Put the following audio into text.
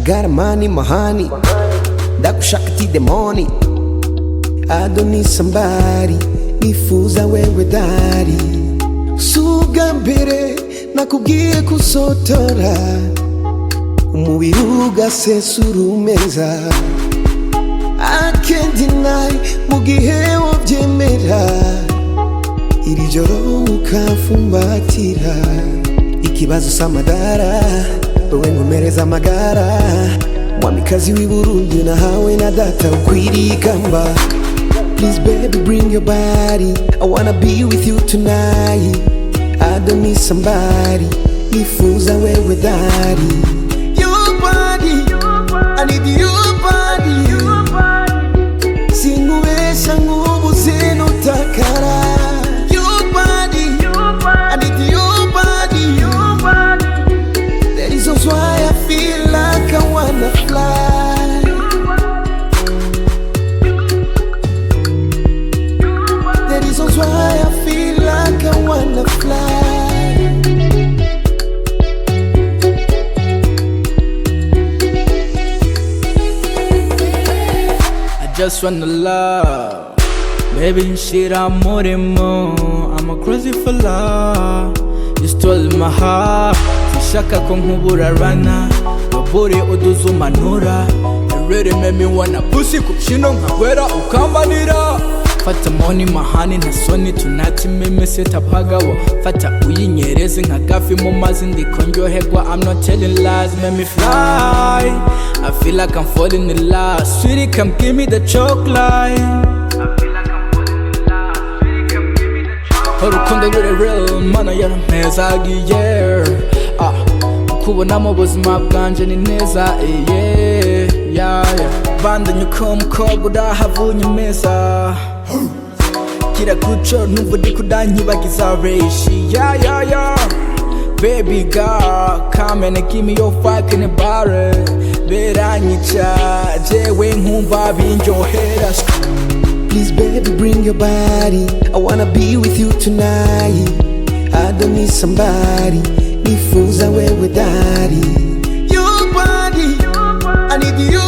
got money mahani ndakushaka ti demoni I don't need somebody nifuza wewe dari suga mbere nakubwiye kusotora umubiri ugasesura umeza I can't deny mugihe wovyemera iri joro ukafumbatira ikibazo samadara wewe ngomereza amagara mwamikazi w'i Burundi nahawe na data ukwirigamba Please baby bring your body I wanna be with you tonight I don't need somebody nifuza wewe dari Your body I need your body Singuesha ngubuze nutakara Your body I need your body That is also why I feel like I wanna fly That is also why I feel like I wanna fly I just wanna love Baby nshira murimo I'm crazy for love You stole my heart Sishaka ko nkubura rana Waburi uduzumanura You really made me wanna pussy Kuchino nkawera ukambanira Fata money mahani na soni Tonight mimi sitapagawa Fata uyinyereze nka gafi mu mazi Ndikonyoherwa I'm not telling lies Make me fly I feel like I'm falling in love Sweetie come give me the chocolate urukundo ruri real mana yarampezagiye kubona mu buzima bwanje ni neza bandanye uko umukobwa udahavunye meza kira kuco numva ndi kudanyibagiza reshi Baby girl come and give me your fucking body beranyica jewe nkumva binjohera Please baby bring your body I wanna be with you tonight I don't need somebody nifuza wewe dari Your body I need you